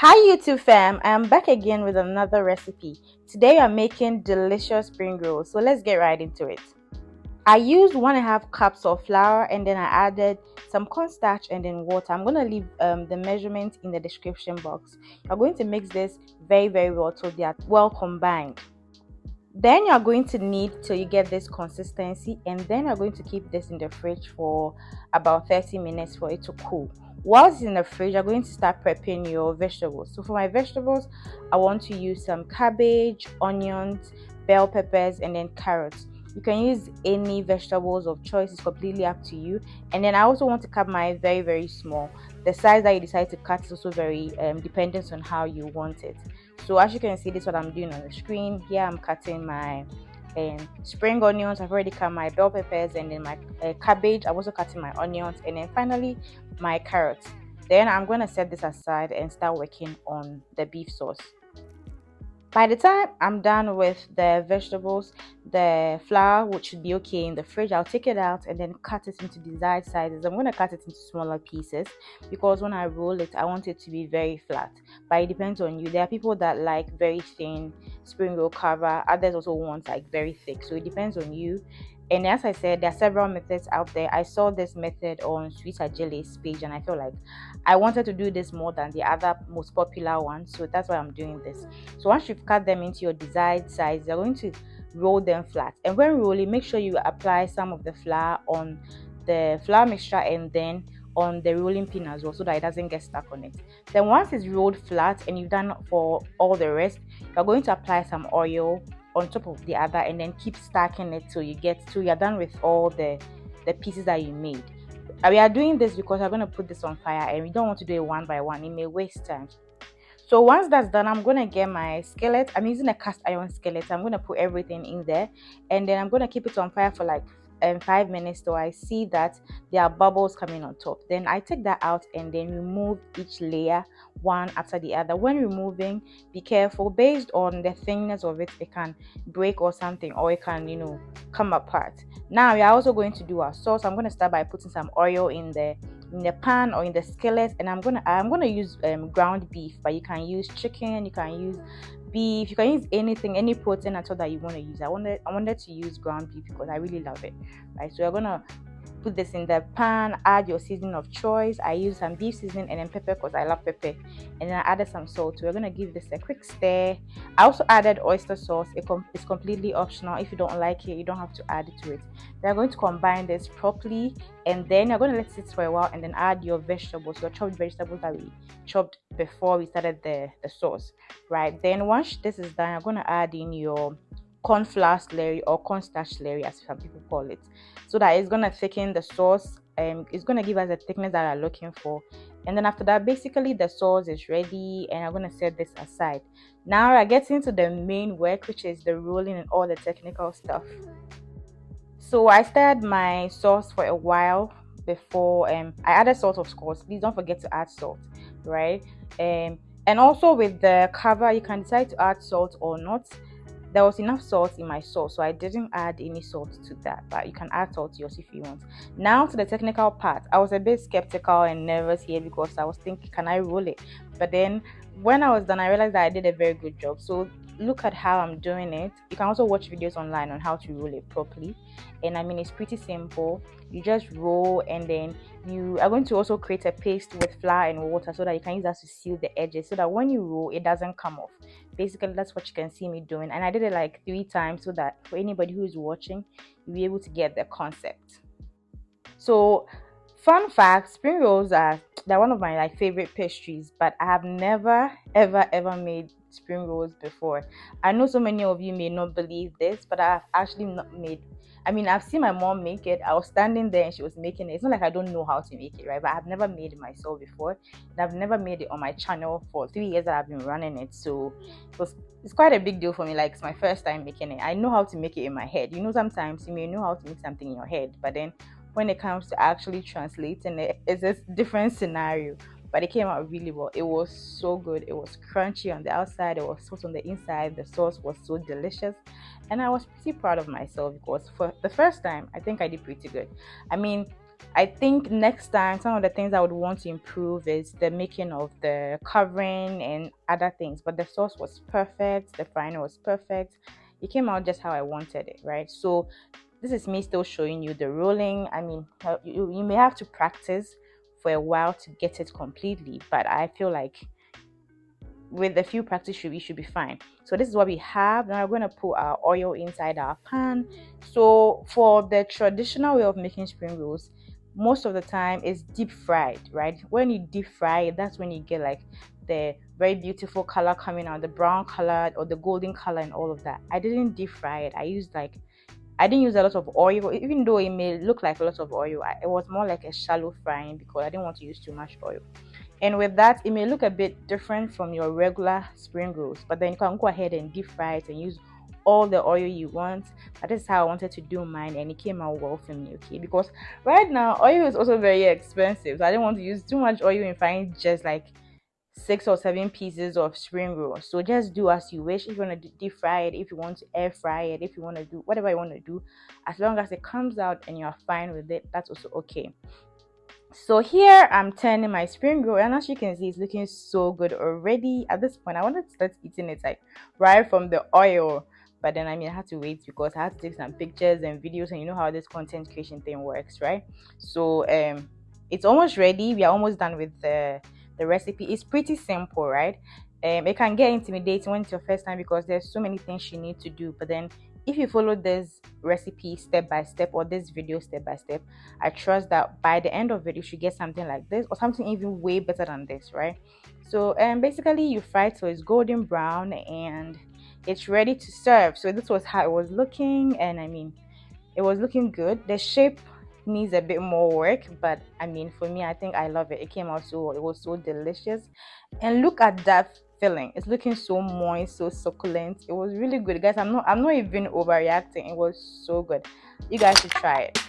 Hi YouTube fam, I'm back again with another recipe. Today I'm making delicious spring rolls, so let's get right into it. I used 1.5 cups of flour and then I added some cornstarch and then water. I'm going to leave the measurement in the description box. You're going to mix this very well so they are well combined. Then you're going to knead till you get this consistency, and then you're going to keep this in the fridge for about 30 minutes for it to cool. Whilst it's in the fridge, you're going to start prepping your vegetables. So for my vegetables, I want to use some cabbage, onions, bell peppers, and then carrots. You can use any vegetables of choice, it's completely up to you. And then I also want to cut mine very small. The size that you decide to cut is also very dependent on how you want it. So as you can see, this is what I'm doing on the screen. Here I'm cutting my spring onions. I've already cut my bell peppers, and then my cabbage. I'm also cutting my onions, and then finally my carrots. Then I'm going to set this aside and start working on the beef sauce. By the time I'm done with the vegetables, the flour, which should be okay in the fridge, I'll take it out and then cut it into desired sizes. I'm going to cut it into smaller pieces because when I roll it, I want it to be very flat. But it depends on you. There are people that like very thin spring roll cover. Others also want like very thick. So it depends on you. And as I said, there are several methods out there. I saw this method on Sweet Ajele's page and I felt like I wanted to do this more than the other most popular one. So that's why I'm doing this. So once you've cut them into your desired size, you're going to roll them flat. And when rolling, make sure you apply some of the flour on the flour mixture and then on the rolling pin as well so that it doesn't get stuck on it. Then once it's rolled flat and you've done for all the rest, you're going to apply some oil on top of the other and then keep stacking it till you're done with all the pieces that you made. We are doing this because we're going to put this on fire and we don't want to do it one by one. It may waste time. So once that's done, I'm going to get my skillet. I'm using a cast iron skillet. I'm going to put everything in there and then I'm going to keep it on fire for like 5 minutes till I see that there are bubbles coming on top. Then I take that out and then remove each layer one after the other. When removing, be careful. Based on the thickness of it, it can break or something, or it can come apart. Now we are also going to do our sauce. I'm going to start by putting some oil in the pan or in the skillet, and I'm gonna use ground beef, but you can use chicken, you can use beef, you can use anything, any protein at all that you want to use. I wanted to use ground beef because I really love it, right? So you're gonna put this in the pan, add your seasoning of choice. I use some beef seasoning and then pepper because I love pepper, and then I added some salt. So we're gonna give this a quick stir. I also added oyster sauce. It's completely optional. If you don't like it, you don't have to add it to it. We're going to combine this properly, and then you're going to let it sit for a while and then add your vegetables, your chopped vegetables that we chopped before we started the sauce, right? Then once this is done, you're going to add in your corn flour slurry or cornstarch slurry, as some people call it, so that it's going to thicken the sauce. It's going to give us the thickness that we're looking for. And then after that, basically the sauce is ready and I'm going to set this aside. Now we're getting to the main work, which is the rolling and all the technical stuff. So I stirred my sauce for a while before I added salt, of course. Please don't forget to add salt, right? And also with the cover, you can decide to add salt or not. There was enough salt in my sauce, so I didn't add any salt to that, but you can add salt yours if you want. Now to the technical part. I was a bit skeptical and nervous here because I was thinking, can I roll it? But then when I was done, I realized that I did a very good job. So look at how I'm doing it. You can also watch videos online on how to roll it properly, and I mean it's pretty simple. You just roll, and then you are going to also create a paste with flour and water so that you can use that to seal the edges so that when you roll it doesn't come off. Basically that's what you can see me doing, and I did it like 3 times so that for anybody who is watching, you'll be able to get the concept. So fun fact, spring rolls they're one of my favorite pastries, but I have never ever made spring rolls before. I know so many of you may not believe this, but I've actually not made. I mean, I've seen my mom make it. I was standing there and she was making it. It's not like I don't know how to make it, right? But I've never made it myself before, and I've never made it on my channel for 3 years that I've been running it. So it's quite a big deal for me. Like, it's my first time making it. I know how to make it in my head. Sometimes you may know how to make something in your head, but then when it comes to actually translating it, it's a different scenario. But it came out really well. It was so good. It was crunchy on the outside, it was soft on the inside. The sauce was so delicious, and I was pretty proud of myself because for the first time I think I did pretty good. I mean, I think next time some of the things I would want to improve is the making of the covering and other things. But the sauce was perfect, the frying was perfect. It came out just how I wanted it, right? So this is me still showing you the rolling. I mean, you may have to practice for a while to get it completely, but I feel like with a few practice you should be fine. So this is what we have. Now we're going to put our oil inside our pan. So for the traditional way of making spring rolls, most of the time it's deep fried, right? When you deep fry it, that's when you get like the very beautiful color coming out, the brown color or the golden color and all of that. I didn't deep fry it. I didn't use a lot of oil, even though it may look like a lot of oil. It was more like a shallow frying because I didn't want to use too much oil. And with that, it may look a bit different from your regular spring rolls, but then you can go ahead and deep fry it and use all the oil you want. That is how I wanted to do mine, and it came out well for me, okay? Because right now oil is also very expensive, so I didn't want to use too much oil in frying just like 6 or 7 pieces of spring roll. So just do as you wish. If you want to deep fry it, if you want to air fry it, if you want to do whatever you want to do, as long as it comes out and you're fine with it, that's also okay. So here I'm turning my spring roll, and as you can see, it's looking so good already. At this point I wanted to start eating it like right from the oil, but then I had to wait because I had to take some pictures and videos, and you know how this content creation thing works, right? So it's almost ready. We are almost done with the recipe. It's pretty simple, right? It can get intimidating when it's your first time because there's so many things you need to do, but then if you follow this recipe step by step or this video step by step, I trust that by the end of it you should get something like this or something even way better than this, right? So basically you fry it so it's golden brown and it's ready to serve. So this was how it was looking, and it was looking good. The shape needs a bit more work, but for me, I think I love it. It came out it was so delicious. And look at that filling. It's looking so moist, so succulent. It was really good, guys. I'm not even overreacting. It was so good. You guys should try it.